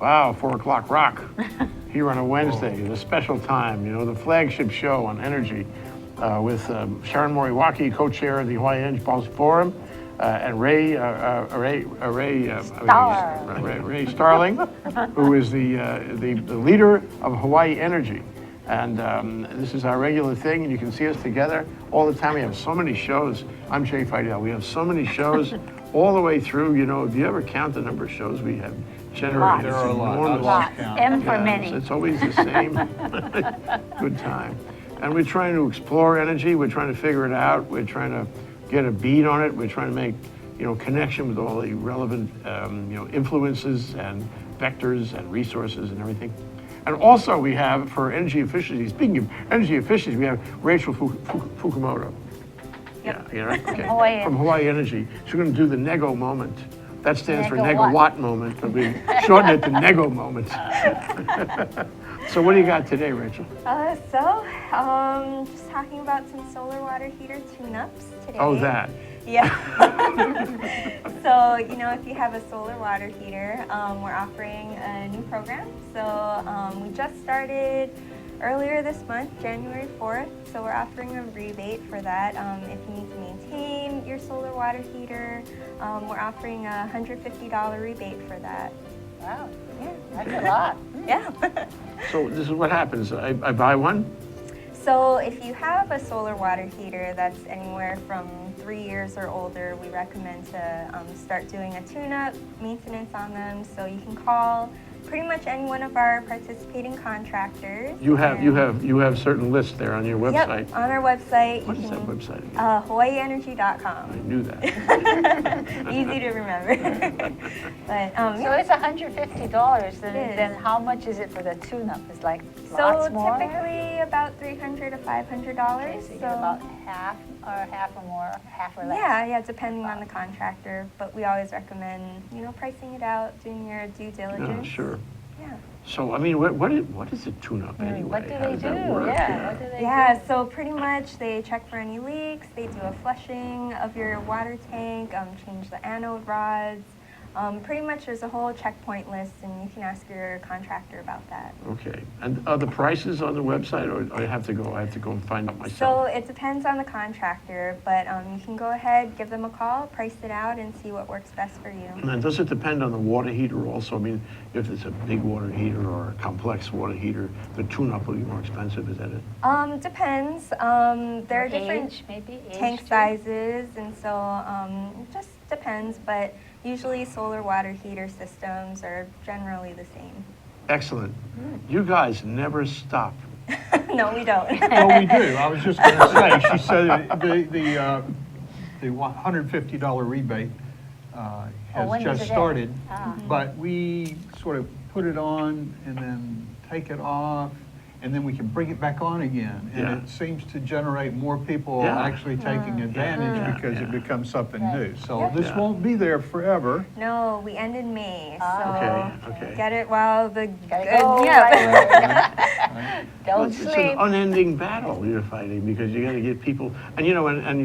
Wow, 4 o'clock rock here on a Wednesday, the special time, you know, the flagship show on energy with Sharon Moriwaki, co-chair of the Hawaii Energy Policy Forum, and Ray Starling, who is the leader of Hawaii Energy. And this is our regular thing, and you can see us together all the time. We have so many shows. I'm Jay Fidel. We have so many shows all the way through. You know, if you ever count the number of shows we have generated, There are a lot. enormous. M for many. It's always the same. Good time. And we're trying to explore energy. We're trying to figure it out. We're trying to get a beat on it. We're trying to make, you know, connection with all the relevant, you know, influences and vectors and resources and everything. And also we have, for energy efficiency, speaking of energy efficiency, we have Rachel Fukumoto. Yep. Yeah, yeah, okay. Hawaii. From Hawaii Energy. She's going to do the NEGO moment. That stands for Negawatt. Negawatt moment, but we shorten it to NEGO moment. So what do you got today, Rachel? Just talking about some solar water heater tune-ups today. Oh, that. Yeah. So, you know, if you have a solar water heater, we're offering a new program. So we just started earlier this month, January 4th. So we're offering a rebate for that. If you need to maintain your solar water heater, we're offering a $150 rebate for that. Wow, Yeah. that's a lot. Yeah. So this is what happens. I buy one. So if you have a solar water heater that's anywhere from 3 years or older, we recommend to start doing a tune-up, maintenance on them. So you can call pretty much any one of our participating contractors. You have certain lists there on your website. Yep, on our website. What is that website again? HawaiiEnergy.com. I knew that. Easy to remember. But So yeah. it's $150, It then is. how much is it for the tune-up? It's like So lots more? typically about $300 to $500. Okay, so you get about half or more, half or less. Yeah, depending on the contractor, but we always recommend, you know, pricing it out, doing your due diligence. Yeah, sure. Yeah. So, I mean, what is a tune-up anyway? What do How they does do? that work? Yeah, what do they do? Yeah, so pretty much they check for any leaks, they do a flushing of your water tank, change the anode rods. Pretty much there's a whole checkpoint list, and you can ask your contractor about that. Okay. And are the prices on the website, or I have to go and find out So myself? it depends on the contractor, but you can go ahead, give them a call, price it out, and see what works best for you. And then does it depend on the water heater also? I mean, if it's a big water heater or a complex water heater, the tune-up will be more expensive, is that it? Depends. There are different Age, maybe? Age tank too? sizes, and so it just depends, but usually solar water heater systems are generally the same. Excellent. You guys never stop. No, we don't. Well, we do. I was just going to say, she said the $150 rebate when has does just it started, end? but we sort of put it on and then take it off, and then we can bring it back on again. And Yeah. it seems to generate more people Yeah. actually taking advantage because it becomes something new. So Right. this Yeah. won't be there forever. No, we end in May, so Okay. get it while the Gotta good. go Yeah. right Well, Don't it's sleep. an unending battle you're fighting, because you got to get people, and you know, and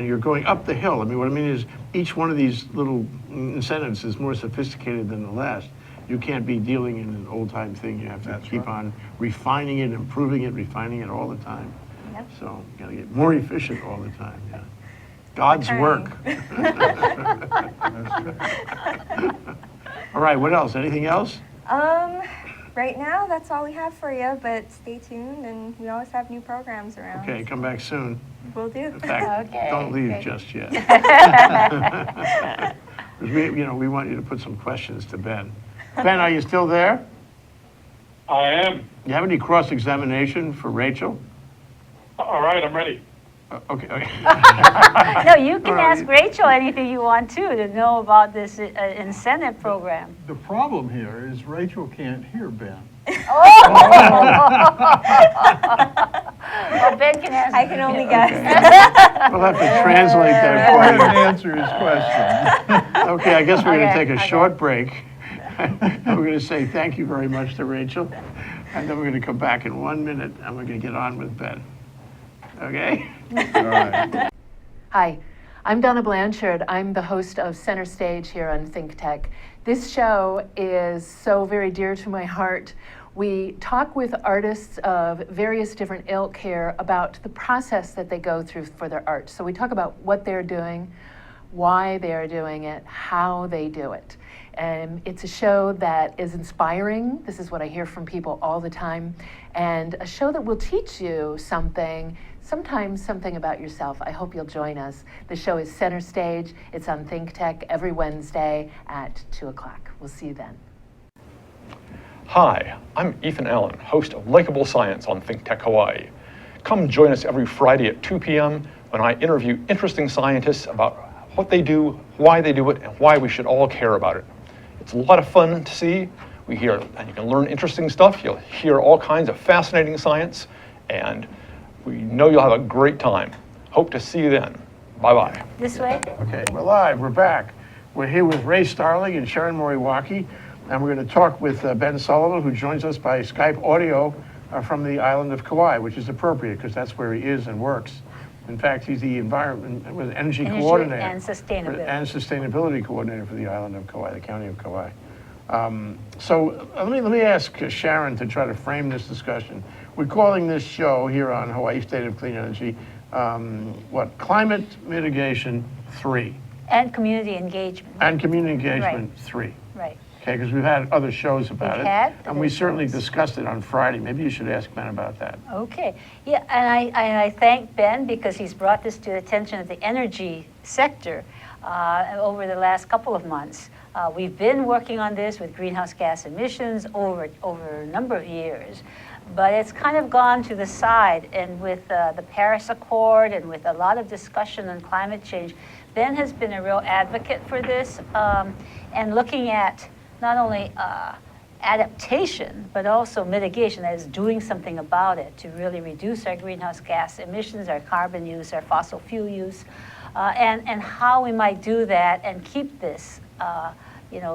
you're going up the hill. I mean, what I mean is each one of these little incentives is more sophisticated than the last. You can't be dealing in an old-time thing. You have to That's keep right. on refining it, improving it, refining it all the time. Yep. So you got to get more efficient all the time. Yeah. God's trying. work. All right. What else? Anything else? Right now, that's all we have for you, but stay tuned, and we always have new programs around. Okay. Come back soon. Will do. In fact, Okay, don't leave okay. just yet. 'Cause we want you to put some questions to Ben. Ben, are you still there? I am. You have any cross-examination for Rachel? All right, I'm ready. Okay. No, you can All right. ask Rachel anything you want to know about this incentive program. The problem here is Rachel can't hear Ben. Well, Ben can answer. I can only guess. We'll have to translate that Go ahead for and answer his question. you. Okay, I guess we're going to Okay, take a okay. short break. And we're going to say thank you very much to Rachel. And then we're going to come back in 1 minute, and we're going to get on with Ben. Okay? All right. Hi, I'm Donna Blanchard. I'm the host of Center Stage here on Think Tech. This show is so very dear to my heart. We talk with artists of various different ilk here about the process that they go through for their art. So we talk about what they're doing, why they're doing it, how they do it. And it's a show that is inspiring. This is what I hear from people all the time. And a show that will teach you something, sometimes something about yourself. I hope you'll join us. The show is Center Stage. It's on Think Tech every Wednesday at 2 o'clock. We'll see you then. Hi, I'm Ethan Allen, host of Likeable Science on Think Tech Hawaii. Come join us every Friday at 2 p.m. when I interview interesting scientists about what they do, why they do it, and why we should all care about it. It's a lot of fun to see. We hear, and you can learn interesting stuff. You'll hear all kinds of fascinating science, and we know you'll have a great time. Hope to see you then. Bye-bye. This way? Okay, we're live, we're back. We're here with Ray Starling and Sharon Moriwaki, and we're going to talk with Ben Sullivan, who joins us by Skype audio from the island of Kauai, which is appropriate because that's where he is and works. In fact, he's the energy coordinator and sustainability coordinator for the island of Kauai, the County of Kauai. So let me ask Sharon to try to frame this discussion. We're calling this show here on Hawaii State of Clean Energy, Climate Mitigation 3. And community engagement. And Community Engagement 3. Right. Okay, because we've had other shows about We've it. had And we other certainly shows. discussed it on Friday. Maybe you should ask Ben about that. Okay. Yeah, and I thank Ben because he's brought this to the attention of the energy sector over the last couple of months. We've been working on this with greenhouse gas emissions over a number of years, but it's kind of gone to the side. And with the Paris Accord and with a lot of discussion on climate change, Ben has been a real advocate for this and looking at not only adaptation, but also mitigation, that is doing something about it to really reduce our greenhouse gas emissions, our carbon use, our fossil fuel use, and how we might do that and keep this,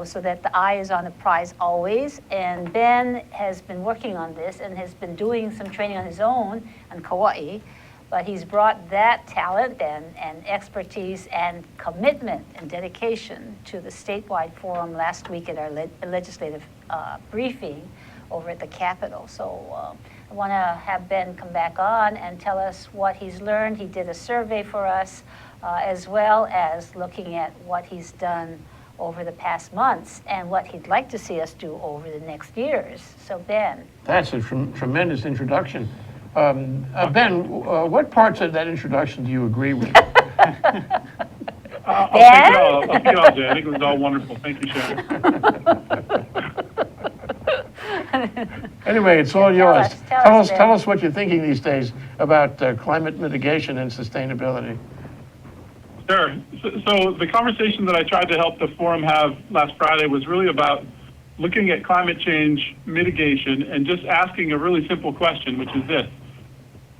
so that the eye is on the prize always. And Ben has been working on this and has been doing some training on his own on Kauai, but he's brought that talent and expertise and commitment and dedication to the statewide forum last week at our legislative briefing over at the Capitol. So I want to have Ben come back on and tell us what he's learned. He did a survey for us, as well as looking at what he's done over the past months and what he'd like to see us do over the next years. So Ben. That's a tremendous introduction. Ben, what parts of that introduction do you agree with? I'll take it all, Jay. I think it was all wonderful. Thank you, Sharon. Anyway, it's all yours. Tell us what you're thinking these days about climate mitigation and sustainability. Sure. So the conversation that I tried to help the forum have last Friday was really about looking at climate change mitigation and just asking a really simple question, which is this.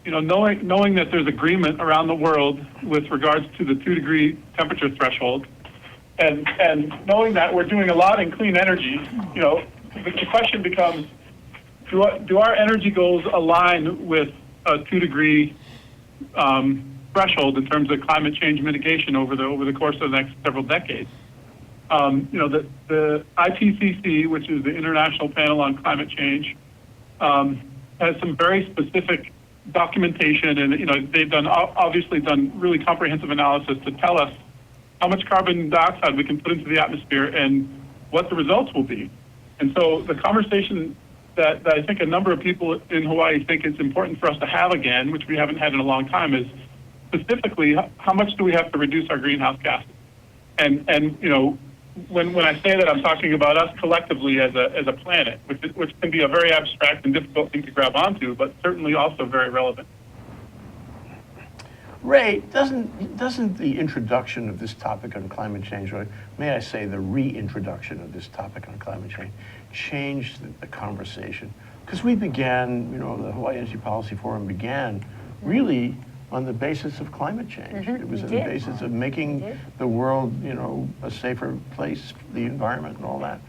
Knowing that there's agreement around the world with regards to the 2-degree temperature threshold, and knowing that we're doing a lot in clean energy, the question becomes, do our energy goals align with a 2-degree threshold in terms of climate change mitigation over the course of the next several decades? The IPCC, which is the International Panel on Climate Change, has some very specific documentation, and they've obviously done really comprehensive analysis to tell us how much carbon dioxide we can put into the atmosphere and what the results will be. And so the conversation that I think a number of people in Hawaii think it's important for us to have again, which we haven't had in a long time, is specifically how much do we have to reduce our greenhouse gases? And when I say that, I'm talking about us collectively as a planet, which can be a very abstract and difficult thing to grab onto, but certainly also very relevant. Ray, doesn't the introduction of this topic on climate change, or may I say the reintroduction of this topic on climate change the conversation? Because we began, the Hawaii Energy Policy Forum began really on the basis of climate change. It was on the basis of making the world, a safer place, the environment and all that.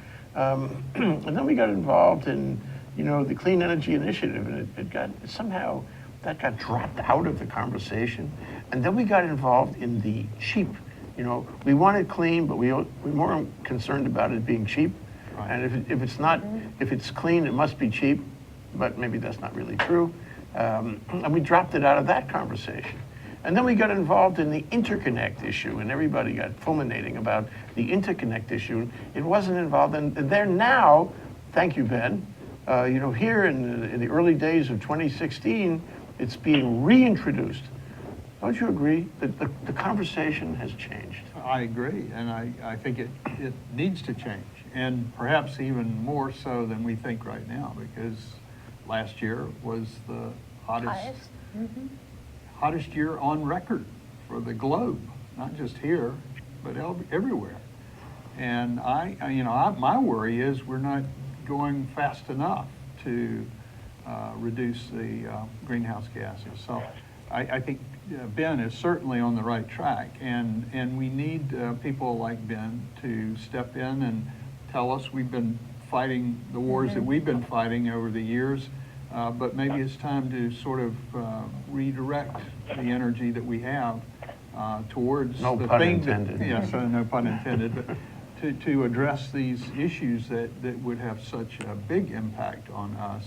And then we got involved in, the Clean Energy Initiative, and it got somehow that got dropped out of the conversation. And then we got involved in the cheap. You know, we wanted clean, but we're more concerned about it being cheap. Right. And if it's not, if it's clean, it must be cheap, but maybe that's not really true. And we dropped it out of that conversation. And then we got involved in the interconnect issue, and everybody got fulminating about the interconnect issue. It wasn't involved, and they're now, thank you, Ben, you know, here in the early days of 2016, it's being reintroduced. Don't you agree that the conversation has changed? I agree, and I think it needs to change, and perhaps even more so than we think right now, because last year was the hottest year on record for the globe, not just here, but everywhere. And my worry is we're not going fast enough to reduce the greenhouse gases. So I think Ben is certainly on the right track, and we need people like Ben to step in and tell us we've been fighting the wars that we've been fighting over the years, but maybe it's time to sort of redirect the energy that we have towards No the pun thing that, intended. yes, no pun intended, but to address these issues that would have such a big impact on us,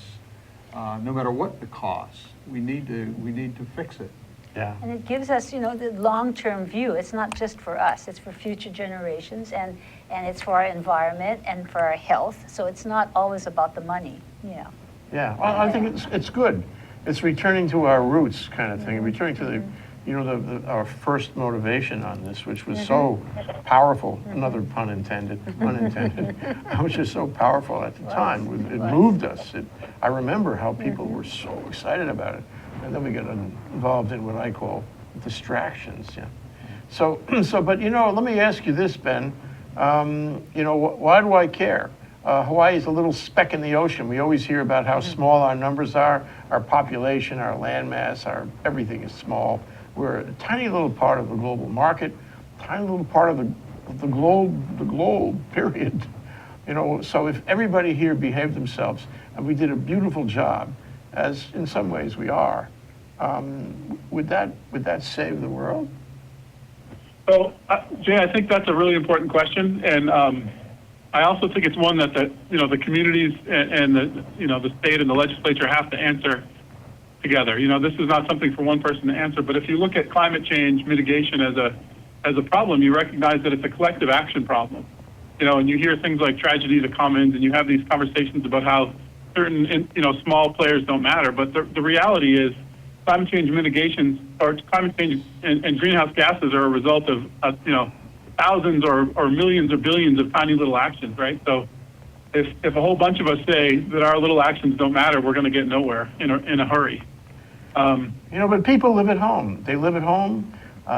no matter what the cost. We need to fix it. Yeah. And it gives us, you know, the long-term view. It's not just for us, it's for future generations, and it's for our environment and for our health. So it's not always about the money, you know. Yeah, well, I think it's good. It's returning to our roots kind of thing, returning to the, you know, our first motivation on this, which was so powerful, another pun intended, which is so powerful at the time. It moved us. I remember how people were so excited about it. And then we got involved in what I call distractions, yeah. So, but you know, let me ask you this, Ben. You know, why do I care? Hawaii is a little speck in the ocean. We always hear about how small our numbers are, our population, our landmass, everything is small. We're a tiny little part of the global market, tiny little part of the globe, period. You know, so if everybody here behaved themselves, and we did a beautiful job, as in some ways we are, would that save the world? So, Jay, I think that's a really important question, and I also think it's one that the communities and the state and the legislature have to answer together. You know, this is not something for one person to answer, but if you look at climate change mitigation as a problem, you recognize that it's a collective action problem. You know, and you hear things like tragedy of the commons, and you have these conversations about how certain small players don't matter, but the reality is climate change mitigations or climate change and greenhouse gases are a result of thousands or millions or billions of tiny little actions, right? So if a whole bunch of us say that our little actions don't matter, we're going to get nowhere in a hurry. You know, but people live at home. They live at home.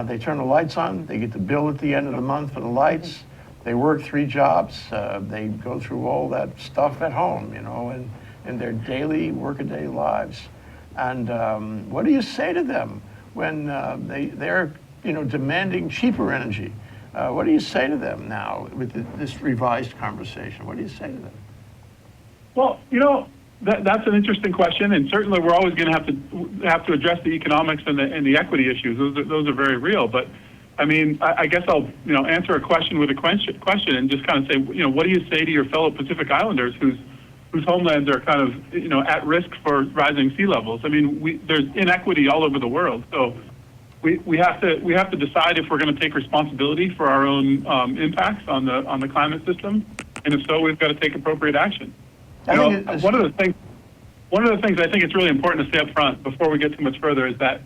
They turn the lights on. They get the bill at the end of the month for the lights. They work 3 jobs. They go through all that stuff at home, you know, and in their daily workaday lives. And what do you say to them when they're demanding cheaper energy? What do you say to them now with this revised conversation? What do you say to them? Well, you know, that's an interesting question, and certainly we're always going to have to address the economics and the equity issues. Those are very real. But I mean, I guess I'll answer a question with a question and just kind of say, what do you say to your fellow Pacific Islanders whose homelands are kind of at risk for rising sea levels? I mean, there's inequity all over the world, so we have to decide if we're going to take responsibility for our own impacts on the climate system, and if so, we've got to take appropriate action. One of the things I think it's really important to say up front before we get too much further is that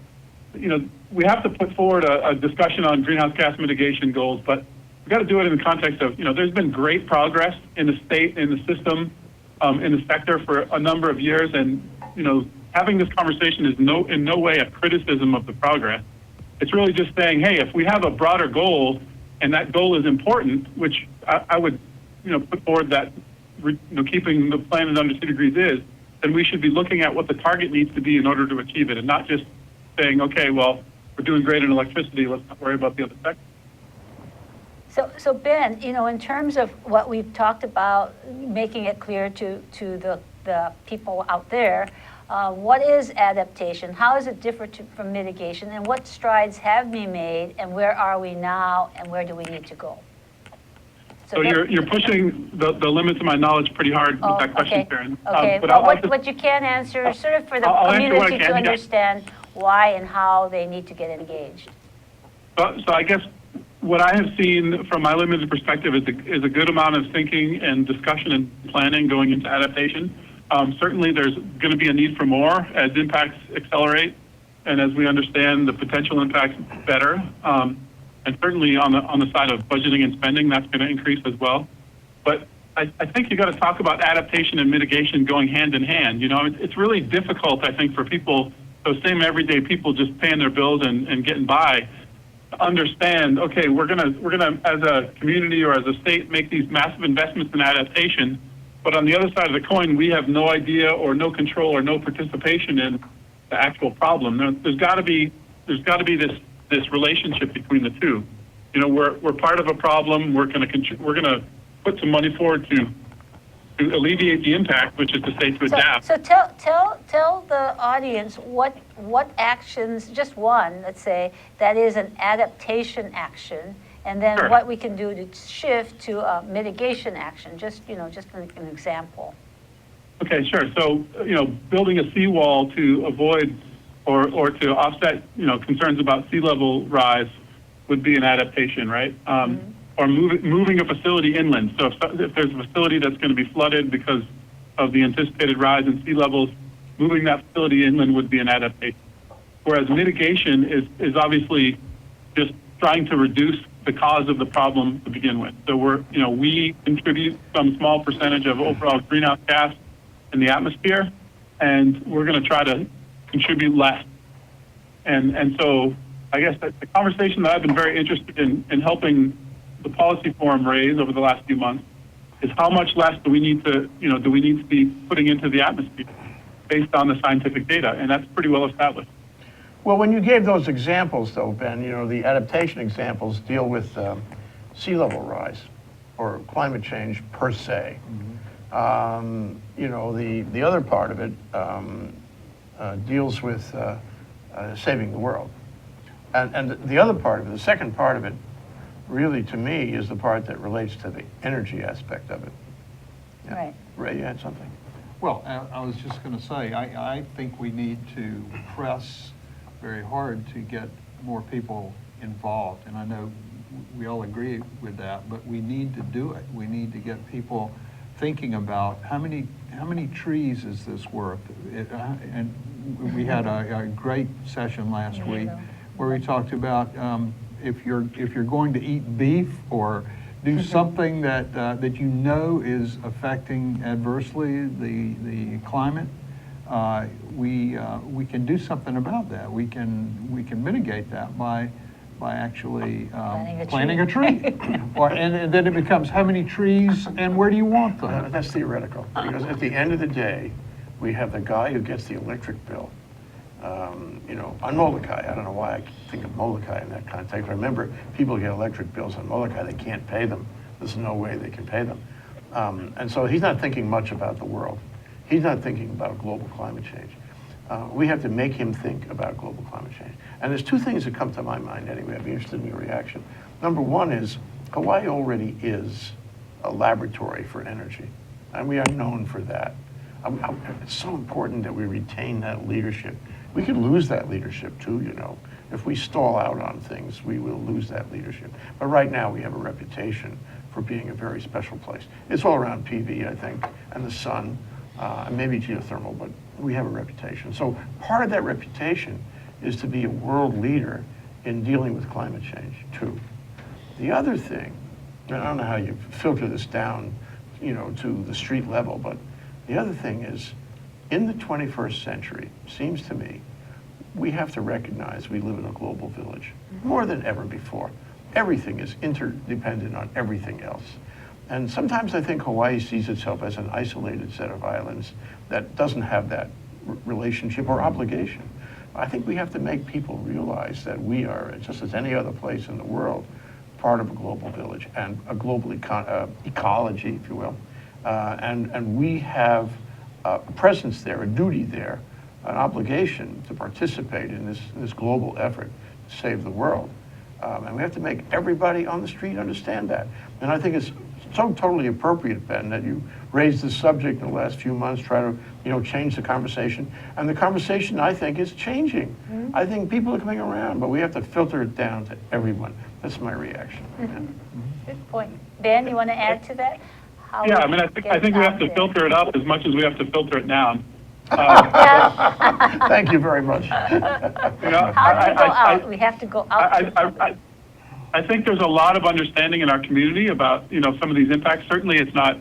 we have to put forward a discussion on greenhouse gas mitigation goals, but we've got to do it in the context of there's been great progress in the state, in the system, in the sector for a number of years, and having this conversation is in no way a criticism of the progress. It's really just saying, hey, if we have a broader goal and that goal is important, which I would put forward that keeping the planet under 2 degrees is, then we should be looking at what the target needs to be in order to achieve it, and not just saying, okay, well, we're doing great in electricity, let's not worry about the other sectors. So Ben, in terms of what we've talked about, making it clear to the people out there, What is adaptation? How is it different from mitigation? And what strides have been made? And where are we now? And where do we need to go? So you're pushing the limits of my knowledge pretty hard with that question, okay. Karen. Okay, But well, I'll just- what you can answer, sort of for the I'll answer what I community to can, yeah. understand why and how they need to get engaged. So I guess what I have seen from my limited perspective is a good amount of thinking and discussion and planning going into adaptation. Certainly there's going to be a need for more as impacts accelerate and as we understand the potential impacts better. And certainly on the side of budgeting and spending, that's going to increase as well. But I think you got to talk about adaptation and mitigation going hand in hand. You know, it's really difficult, I think, for people, those same everyday people just paying their bills and getting by, to understand, okay, we're gonna as a community or as a state make these massive investments in adaptation, but on the other side of the coin, we have no idea or no control or no participation in the actual problem. There's got to be this relationship between the two. You know, we're part of a problem. We're gonna put some money forward to alleviate the impact, which is to say to adapt. So tell the audience what actions, just one, let's say, that is an adaptation action, and then Sure. what we can do to shift to a mitigation action. Just an example. Okay, sure. So, you know, building a seawall to avoid or to offset, you know, concerns about sea level rise would be an adaptation, right? Or moving a facility inland. So if there's a facility that's going to be flooded because of the anticipated rise in sea levels, moving that facility inland would be an adaptation. Whereas mitigation is obviously just trying to reduce the cause of the problem to begin with. So we contribute some small percentage of overall greenhouse gas in the atmosphere, and we're going to try to contribute less. And so I guess the conversation that I've been very interested in helping the policy forum raise over the last few months is how much less do we need to be putting into the atmosphere based on the scientific data, and that's pretty well established. Well, when you gave those examples, though, Ben, you know, the adaptation examples deal with sea level rise or climate change per se. You know, the other part of it deals with saving the world. And the other part of it, the second part of it, really, to me, is the part that relates to the energy aspect of it. Yeah. Right. Ray, you had something? Well, I was just going to say, I think we need to press very hard to get more people involved. And I know we all agree with that, but we need to do it. We need to get people thinking about how many trees is this worth? And we had a great session last week where we talked about if you're going to eat beef or do something that you know is affecting adversely the climate, we can do something about that. We can mitigate that by actually planting a tree. And then it becomes how many trees and where do you want them? That's theoretical, because at the end of the day, we have the guy who gets the electric bill. You know, on Molokai, I don't know why I think of Molokai in that context. Remember, people get electric bills on Molokai, they can't pay them. There's no way they can pay them. And so he's not thinking much about the world. He's not thinking about global climate change. We have to make him think about global climate change. And there's two things that come to my mind anyway. I'd be interested in your reaction. Number one is, Kauai already is a laboratory for energy, and we are known for that. It's so important that we retain that leadership. We could lose that leadership too, you know. If we stall out on things, we will lose that leadership. But right now we have a reputation for being a very special place. It's all around PV, I think, and the sun, and maybe geothermal, but we have a reputation. So part of that reputation is to be a world leader in dealing with climate change too. The other thing, and I don't know how you filter this down, you know, to the street level, but the other thing is, in the 21st century, seems to me, we have to recognize we live in a global village more than ever before. Everything is interdependent on everything else. And sometimes I think Hawaii sees itself as an isolated set of islands that doesn't have that relationship or obligation. I think we have to make people realize that we are, just as any other place in the world, part of a global village and a global ecology, if you will. And we have a presence there, a duty there, an obligation to participate in this global effort to save the world. And we have to make everybody on the street understand that. And I think it's so totally appropriate, Ben, that you raised this subject in the last few months, try to, change the conversation. And the conversation, I think, is changing. Mm-hmm. I think people are coming around, but we have to filter it down to everyone. That's my reaction. Mm-hmm. Yeah. Good point. Ben, you want to add to that? Yeah, I mean, I think we have to filter it up as much as we have to filter it down. Thank you very much. How do we go out? We have to go out. I think there's a lot of understanding in our community about, some of these impacts. Certainly it's not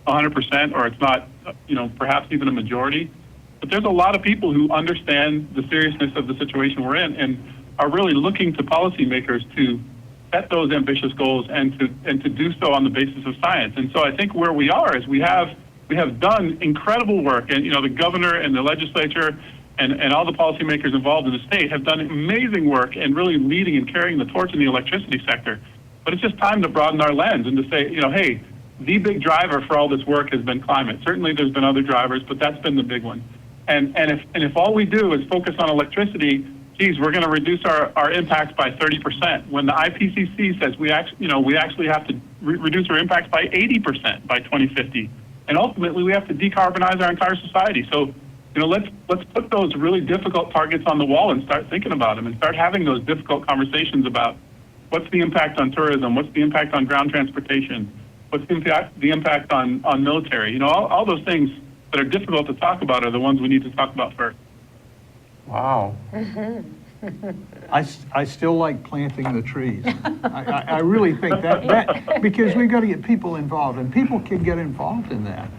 100%, or it's not, perhaps even a majority. But there's a lot of people who understand the seriousness of the situation we're in and are really looking to policymakers to set those ambitious goals and to do so on the basis of science. And so I think where we are is we have done incredible work, and the governor and the legislature and all the policymakers involved in the state have done amazing work and really leading and carrying the torch in the electricity sector. But it's just time to broaden our lens and to say, hey, the big driver for all this work has been climate. Certainly there's been other drivers, but that's been the big one. And if all we do is focus on electricity, geez, we're going to reduce our impacts by 30%. When the IPCC says we actually have to reduce our impacts by 80% by 2050. And ultimately, we have to decarbonize our entire society. So, let's put those really difficult targets on the wall and start thinking about them and start having those difficult conversations about what's the impact on tourism, what's the impact on ground transportation, what's the impact on military. All those things that are difficult to talk about are the ones we need to talk about first. Wow. I still like planting the trees. I really think that because we've got to get people involved, and people can get involved in that.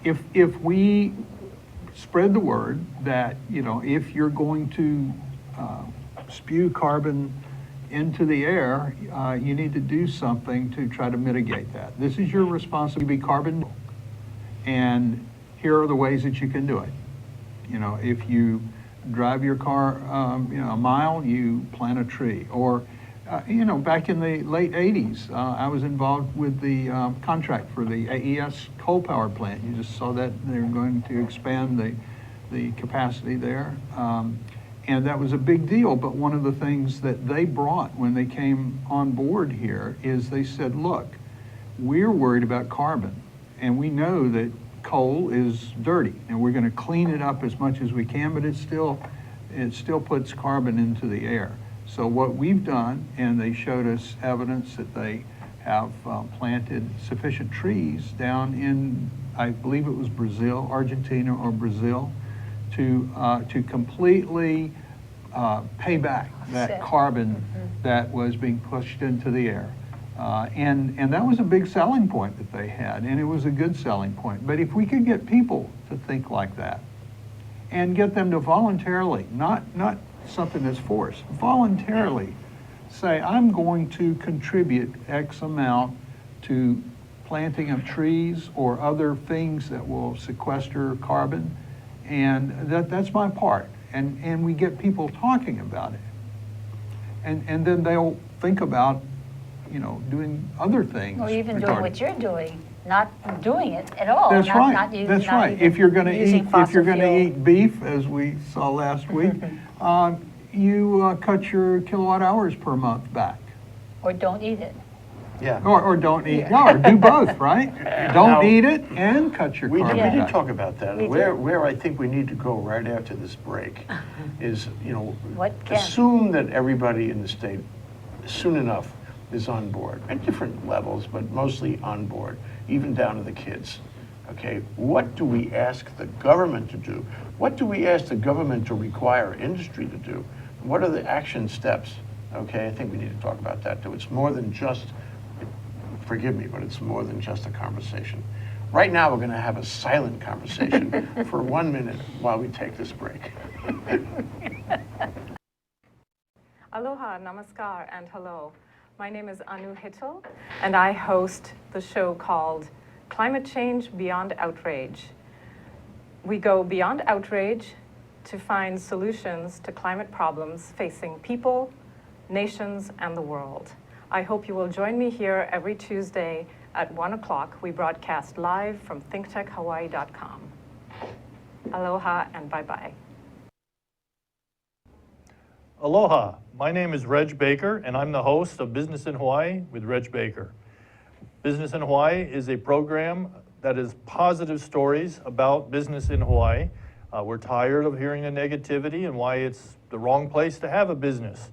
If we spread the word that, if you're going to spew carbon into the air, you need to do something to try to mitigate that. This is your responsibility to be carbon neutral. And here are the ways that you can do it. If you drive your car, a mile, you plant a tree. Or, back in the late 80s, I was involved with the contract for the AES coal power plant. You just saw that they're going to expand the capacity there. And that was a big deal, but one of the things that they brought when they came on board here is they said, look, we're worried about carbon, and we know that coal is dirty, and we're going to clean it up as much as we can, but it still puts carbon into the air. So what we've done, and they showed us evidence that they have planted sufficient trees down in, I believe it was Brazil, Argentina or Brazil, to completely pay back that carbon that was being pushed into the air. And that was a big selling point that they had, and it was a good selling point. But if we could get people to think like that and get them to voluntarily, not something that's forced, voluntarily say, I'm going to contribute X amount to planting of trees or other things that will sequester carbon, and that's my part. And we get people talking about it. And then they'll think about doing other things. Or even doing what you're doing, not doing it at all. That's right. That's right. If you're going to eat beef, as we saw last week, you cut your kilowatt hours per month back. Or don't eat it. Yeah. Or don't eat. No, or do both, right? Don't eat it and cut your carbon We did back. talk about that. Where I think we need to go right after this break is, assume that everybody in the state soon enough is on board at different levels, but mostly on board, even down to the kids. Okay, what do we ask the government to do? What do we ask the government to require industry to do? What are the action steps? Okay, I think we need to talk about that too. It's more than just, forgive me, but it's more than just a conversation. Right now, we're going to have a silent conversation for 1 minute while we take this break. Aloha, namaskar, and hello. My name is Anu Hittel, and I host the show called Climate Change Beyond Outrage. We go beyond outrage to find solutions to climate problems facing people, nations, and the world. I hope you will join me here every Tuesday at 1 o'clock. We broadcast live from thinktechhawaii.com. Aloha and bye-bye. Aloha, my name is Reg Baker, and I'm the host of Business in Hawaii with Reg Baker. Business in Hawaii is a program that is positive stories about business in Hawaii. We're tired of hearing the negativity and why it's the wrong place to have a business.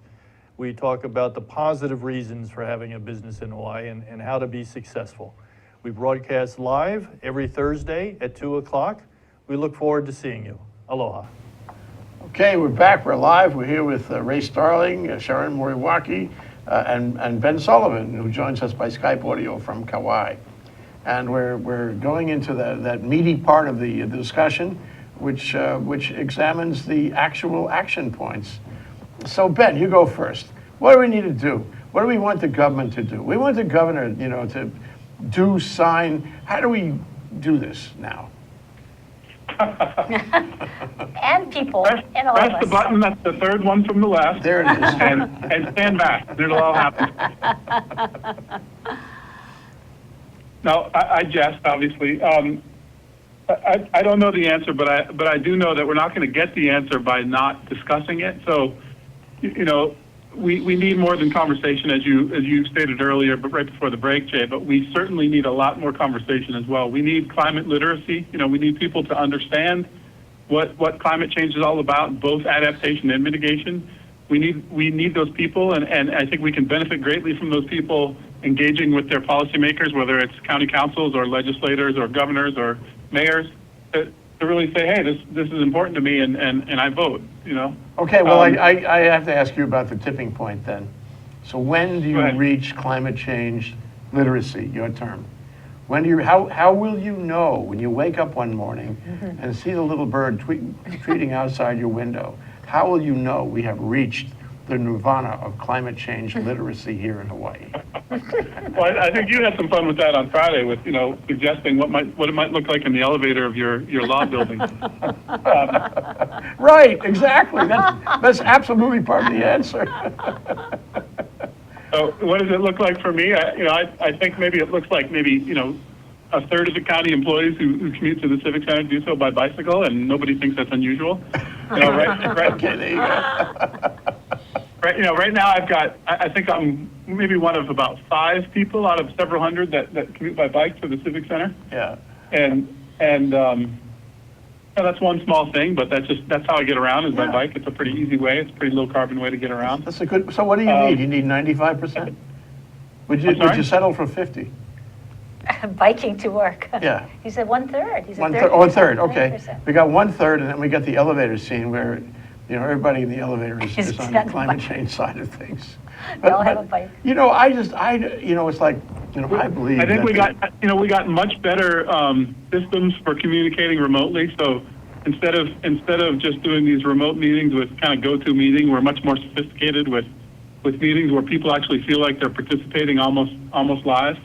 We talk about the positive reasons for having a business in Hawaii and how to be successful. We broadcast live every Thursday at 2 o'clock. We look forward to seeing you. Aloha. Okay, we're back. We're live. We're here with Ray Starling, Sharon Moriwaki, and Ben Sullivan, who joins us by Skype audio from Kauai. And we're going into that meaty part of the discussion, which examines the actual action points. So Ben, you go first. What do we need to do? What do we want the government to do? We want the governor, to sign. How do we do this now? And people, and all of Press the us. button, that's the third one from the left. There it is. And stand back, and it'll all happen. No, I jest, obviously. I don't know the answer, but I do know that we're not going to get the answer by not discussing it. So, we need more than conversation, as you stated earlier, but right before the break, Jay. But we certainly need a lot more conversation as well. We need climate literacy. We need people to understand what climate change is all about, both adaptation and mitigation. We need those people, and I think we can benefit greatly from those people engaging with their policymakers, whether it's county councils or legislators or governors or mayors, to really say, hey, this is important to me, and I vote. Okay, well, I have to ask you about the tipping point then. So when do you reach climate change literacy, your term? When do you, how will you know when you wake up one morning and see the little bird tweeting outside your window? How will you know we have reached the nirvana of climate change literacy here in Hawaii? Well, I think you had some fun with that on Friday, with suggesting what it might look like in the elevator of your law building. Right, exactly. That's absolutely part of the answer. So, what does it look like for me? I think maybe it looks like a third of the county employees who commute to the Civic Center do so by bicycle, and nobody thinks that's unusual. Right. Okay, there you go. Right now I think I'm maybe one of about 5 people out of several hundred that commute by bike to the Civic Center. Yeah. And that's one small thing, but that's how I get around is by bike. It's a pretty easy way. It's a pretty low carbon way to get around. That's a good. So what do you need? You need 95%. Would you settle for 50? Biking to work. Yeah. He said 1/3. He said 1/3. Okay. 90%. We got 1/3, and then we got the elevator scene where, everybody in the elevator is on the on the climate bike. change side of things. They all have a bike. It's like, I believe. I think that we got much better systems for communicating remotely. So instead of just doing these remote meetings with kind of go-to meeting, we're much more sophisticated with meetings where people actually feel like they're participating almost live.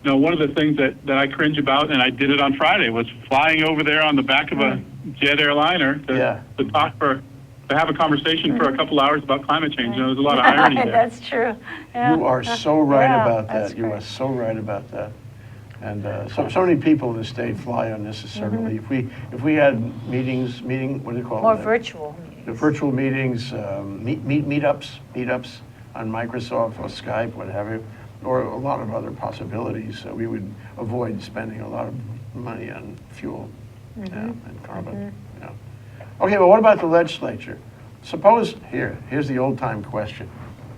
One of the things that I cringe about, and I did it on Friday, was flying over there on the back of a jet airliner to have a conversation for a couple hours about climate change. There's a lot of irony there. That's true. Yeah. You are so right Yeah, about that's that. You great. are so right about that. And so many people in the state fly unnecessarily. If we had what do you call More it? virtual The meetings. virtual meetings, meetups on Microsoft or Skype, what have you, or a lot of other possibilities, we would avoid spending a lot of money on fuel and carbon. Yeah. Okay, well, what about the legislature? Suppose, here's the old-time question.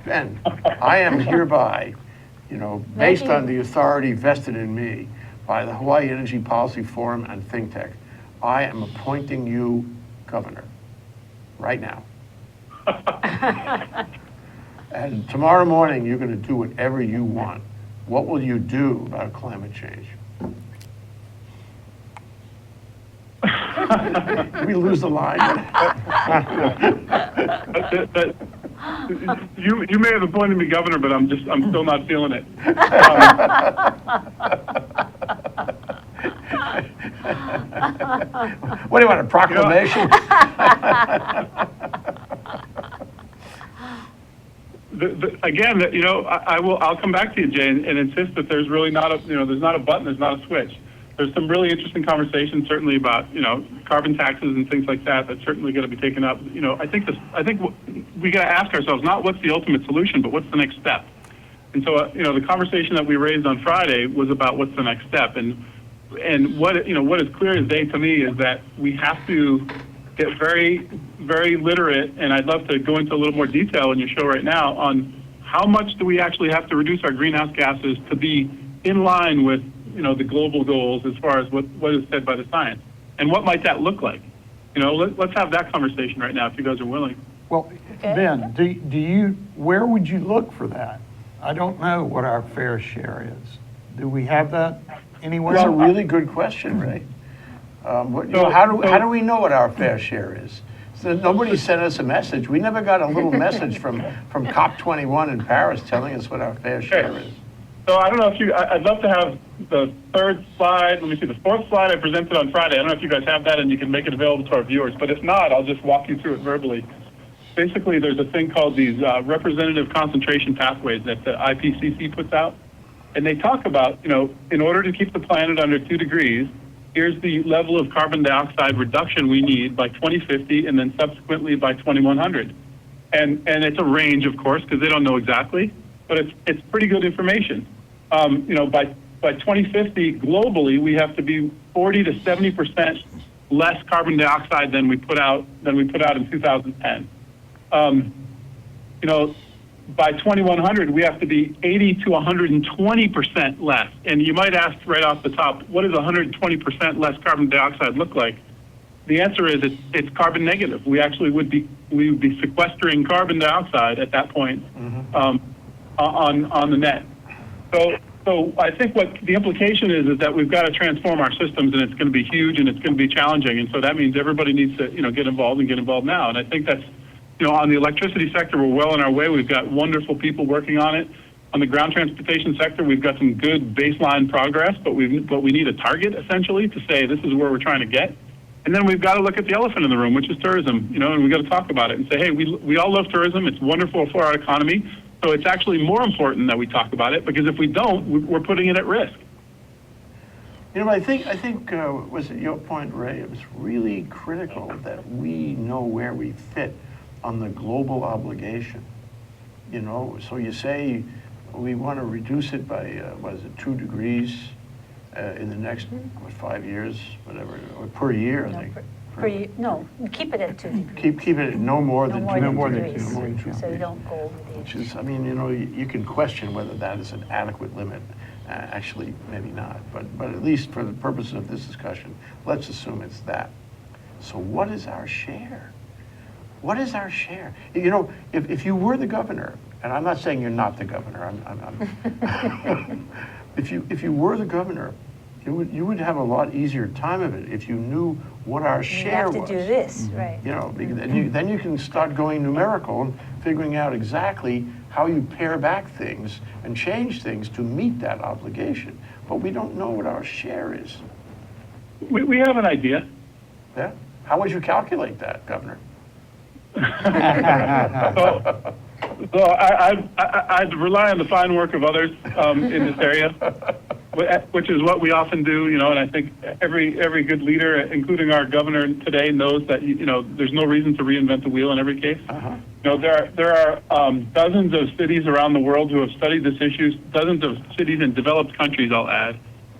Ben, I am hereby, based on the authority vested in me by the Hawaii Energy Policy Forum and Think Tank, I am appointing you governor right now. And tomorrow morning, you're going to do whatever you want. What will you do about climate change? Did we lose the line? But you may have appointed me governor, but I'm still not feeling it. What do you want, a proclamation? I'll come back to you, Jay, and insist that there's really not there's not a button, there's not a switch. there's some really interesting conversations, certainly about, carbon taxes and things like that. That's certainly going to be taken up. I think we got to ask ourselves not what's the ultimate solution, but what's the next step. And so, the conversation that we raised on Friday was about what's the next step. And what is clear as day to me is that we have to get very, very literate. And I'd love to go into a little more detail in your show right now on how much do we actually have to reduce our greenhouse gases to be in line with the global goals as far as what is said by the science, and what might that look like? Let's have that conversation right now if you guys are willing. Well, Ben, where would you look for that? I don't know what our fair share is. Do we have that anywhere? That's a really good question, Ray. How do we know what our fair share is? So nobody sent us a message. We never got a little message from COP21 in Paris telling us what our fair share is. So I don't know if I'd love to have the third slide. Let me see, the fourth slide I presented on Friday. I don't know if you guys have that and you can make it available to our viewers, but if not, I'll just walk you through it verbally. Basically, there's a thing called these representative concentration pathways that the IPCC puts out. And they talk about, in order to keep the planet under 2 degrees, here's the level of carbon dioxide reduction we need by 2050 and then subsequently by 2100. And it's a range, of course, because they don't know exactly, but it's pretty good information. By 2050, globally, we have to be 40 to 70% less carbon dioxide than we put out in 2010. By 2100, we have to be 80 to 120% less. And you might ask right off the top, what does 120% less carbon dioxide look like? The answer is it's carbon negative. We would be sequestering carbon dioxide at that point on the net. So I think what the implication is that we've got to transform our systems, and it's going to be huge and it's going to be challenging. And so that means everybody needs to get involved now. And I think that's on the electricity sector, we're well on our way. We've got wonderful people working on it. On the ground transportation sector, we've got some good baseline progress, but we need a target essentially to say this is where we're trying to get. And then we've got to look at the elephant in the room, which is tourism. And we've got to talk about it and say, hey, we all love tourism. It's wonderful for our economy. So it's actually more important that we talk about it, because if we don't, we're putting it at risk. I think was it your point, Ray? It was really critical that we know where we fit on the global obligation. So you say we want to reduce it by 2 degrees in the next 5 years, whatever, or per year, I think. No, keep it at 2 degrees. Keep it no more than 2 degrees. degrees. So you don't go over the Which is, you can question whether that is an adequate limit. Actually, maybe not, but at least for the purposes of this discussion, let's assume it's that. So what is our share? What is our share? If you were the governor, and I'm not saying you're not the governor, if you were the governor, you would have a lot easier time of it if you knew what our share was. You have to do this, right. Then you can start going numerical and figuring out exactly how you pare back things and change things to meet that obligation. But we don't know what our share is. We have an idea. Yeah? How would you calculate that, Governor? So I'd rely on the fine work of others in this area, which is what we often do, and I think every good leader, including our governor today, knows that, there's no reason to reinvent the wheel in every case. There are dozens of cities around the world who have studied this issue, dozens of cities in developed countries, I'll add,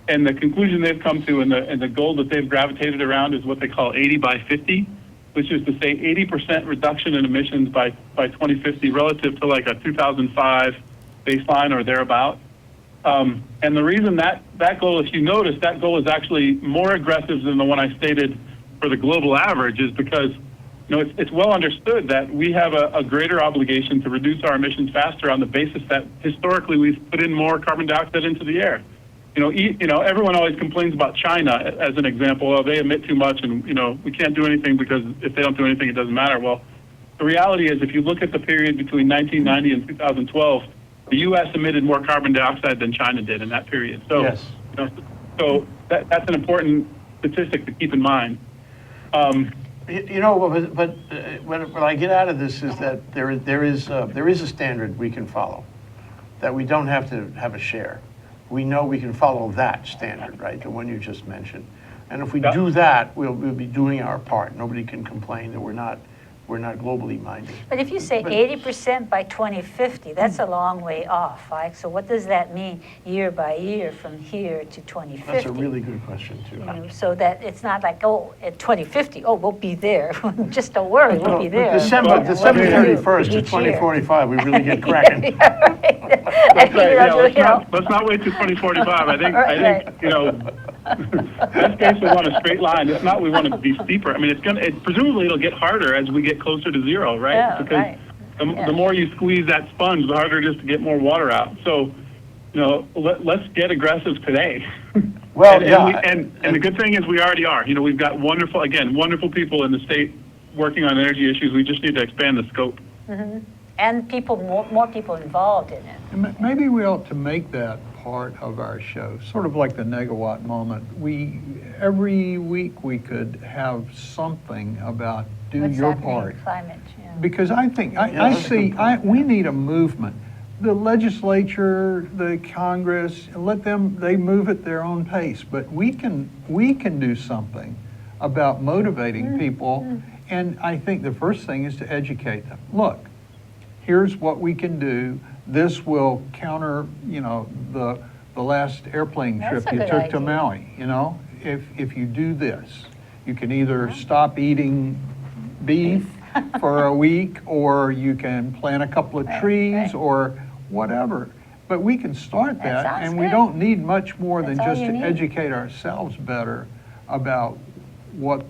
and the conclusion they've come to and the goal that they've gravitated around is what they call 80 by 50. Which is to say 80% reduction in emissions by 2050 relative to like a 2005 baseline or thereabout. And the reason that goal, if you notice, that goal is actually more aggressive than the one I stated for the global average, is because it's well understood that we have a greater obligation to reduce our emissions faster on the basis that historically we've put in more carbon dioxide into the air. Everyone always complains about China as an example. They emit too much, and we can't do anything because if they don't do anything, it doesn't matter. Well, the reality is, if you look at the period between 1990 and 2012, the U.S. emitted more carbon dioxide than China did in that period. So, yes. That's an important statistic to keep in mind. But what I get out of this is that there is a standard we can follow, that we don't have to have a share. we know we can follow that standard, right? The one you just mentioned. And if we Yeah. do that, we'll be doing our part. Nobody can complain that we're not globally minded. But if you say But- 80% by 2050, that's a long way off, right? So what does that mean year by year from here to 2050? That's a really good question, too. You know, so that it's not like, oh, at 2050, oh, we'll be there. Just don't worry, we'll be there. December Yeah, what do we do 31st to each year? 2045, we really get cracking. Yeah, right. And, That's right, you yeah, know, let's not wait till 2045. I think, Right. you know, best case we want a straight line. If not, we want it to be steeper. I mean, presumably it'll get harder as we get closer to zero, right? Yeah, Because right. Yeah. the more you squeeze that sponge, the harder it is to get more water out. So, you know, let's get aggressive today. Well, And the good thing is we already are. You know, we've got wonderful people in the state working on energy issues. We just need to expand the scope. And people, more people involved in it. And maybe we ought to make that part of our show, sort of like the negawatt moment. Every week we could have something about do What's your happening in part. climate, yeah. Because I think, Yeah, I that's a see, good point. we need a movement. The legislature, the Congress, they move at their own pace, but we can do something about motivating people. And I think the first thing is to educate them. Look, here's what we can do. This will counter, you know, the last airplane That's trip a you good took to idea. Maui, you know? If you do this, you can either stop eating beef for a week, or you can plant a couple of trees, right. or whatever. But we can start That that, sounds and we good. don't need much more than That's all just you to need. educate ourselves better about what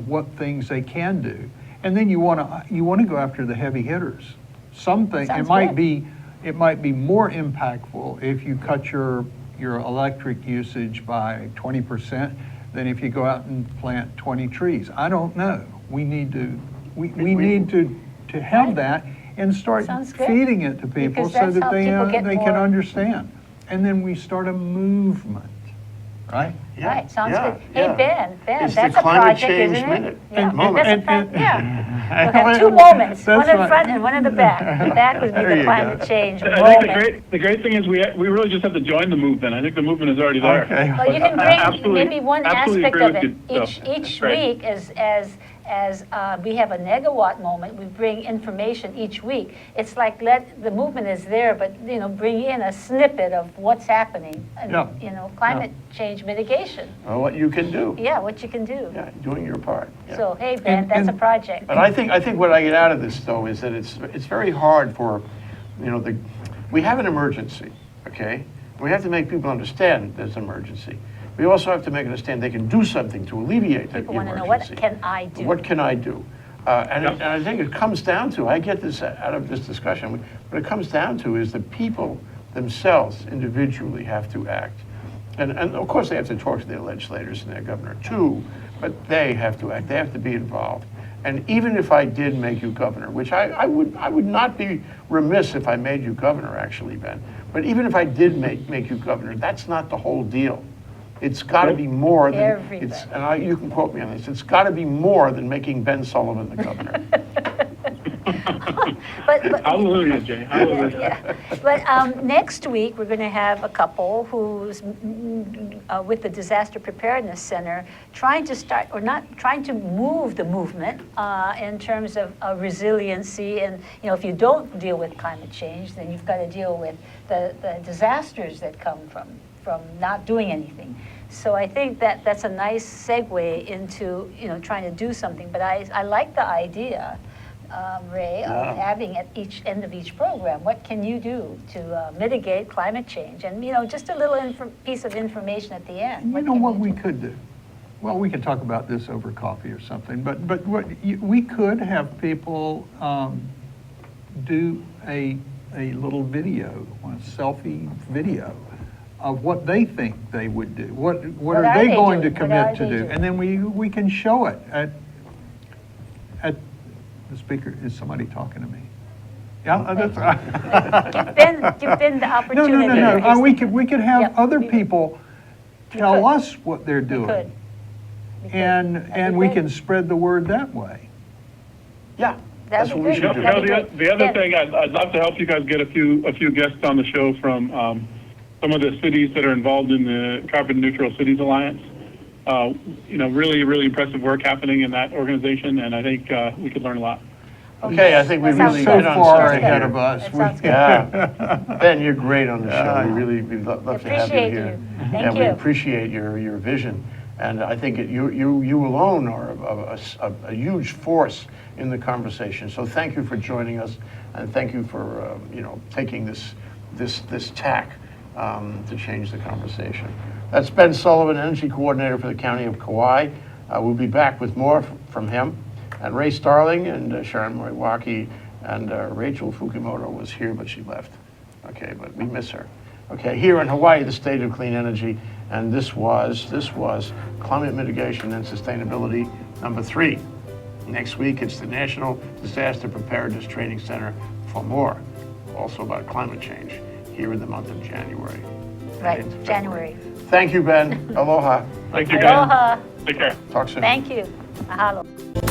what things they can do. And then you want to go after the heavy hitters. Something, Sounds it might good. be more impactful if you cut your electric usage by 20% than if you go out and plant 20 trees. I don't know. We need to have that and start Sounds good. feeding it to people Because so that's that how they people get they can more- understand. And then we start a movement, right? Yeah, Right, sounds yeah, good. Hey, yeah. Ben, It's that's the a climate project, change isn't minute. it? Yeah, Moment. that's a yeah. We'll have two moments, one in front and one in the back. The back would be There the you climate go. change I moment. think the great thing is we really just have to join the movement. I think the movement is already there. Okay. Well, you can Absolutely- bring maybe one absolutely aspect agree of with it you, each though. each That's right. week as we have a negawatt moment, we bring information each week. It's like the movement is there, but you know, bring in a snippet of what's happening, and, Yeah. you know, climate change mitigation. Well, what you can do. Yeah, what you can do. Yeah, doing your part. Yeah. So, hey, Ben, And- that's a and- project. But I think what I get out of this, though, is that it's very hard for, you know, we have an emergency, okay? We have to make people understand there's an emergency. We also have to make them understand they can do something to alleviate that People want to emergency. know, what can I do? What can I do? And I think it comes down to, I get this out of this discussion, what it comes down to is the people themselves individually have to act. And of course they have to talk to their legislators and their governor too, but they have to act, they have to be involved. And even if I did make you governor, which I would not be remiss if I made you governor, actually, Ben, but even if I did make you governor, that's not the whole deal. It's got to be more than, Everybody. you can quote me on this, it's got to be more than making Ben Sullivan the governor. But Hallelujah, Jay. Hallelujah. yeah. But next week, we're going to have a couple who's with the Disaster Preparedness Center trying to move the movement in terms of resiliency. And, you know, if you don't deal with climate change, then you've got to deal with the disasters that come from not doing anything. So I think that's a nice segue into, you know, trying to do something. But I like the idea, Ray, of having at each end of each program, what can you do to mitigate climate change? And, you know, just a little piece of information at the end. You know what we could do? Well, we can talk about this over coffee or something, but we could have people do a little video, a selfie video of what they think they would do. What are they going to commit to do? And then we can show it at the speaker. Is somebody talking to me? Yeah, that's right. Give Ben the opportunity. No. We could have Yep. other people tell could. us what they're doing. Good. And we can spread the word that way. Yeah, that's That'd what be we great. should do. That'd be great. The other Yeah. thing, I'd love to help you guys get a few guests on the show from some of the cities that are involved in the Carbon Neutral Cities Alliance. Really, really impressive work happening in that organization, and I think we could learn a lot. Okay, I think we That sounds really good. hit on far something ahead here. of us. That sounds good. Yeah. Ben, you're great on the show. We'd love to have you Appreciate here. you. Yeah, Thank we you. appreciate your vision. And I think you alone are a huge force in the conversation. So thank you for joining us, and thank you for taking this tack to change the conversation. That's Ben Sullivan, Energy Coordinator for the County of Kauai. We'll be back with more from him. And Ray Starling and Sharon Moriwaki and Rachel Fukimoto was here, but she left. Okay, but we miss her. Okay, here in Hawaii, the state of clean energy, and this was Climate Mitigation and Sustainability number 3. Next week, it's the National Disaster Preparedness Training Center for more, also about climate change, here in the month of January. Right, and into January. February. Thank you, Ben. Aloha. Thank you, guys. Aloha. Take care. Talk soon. Thank you. Mahalo.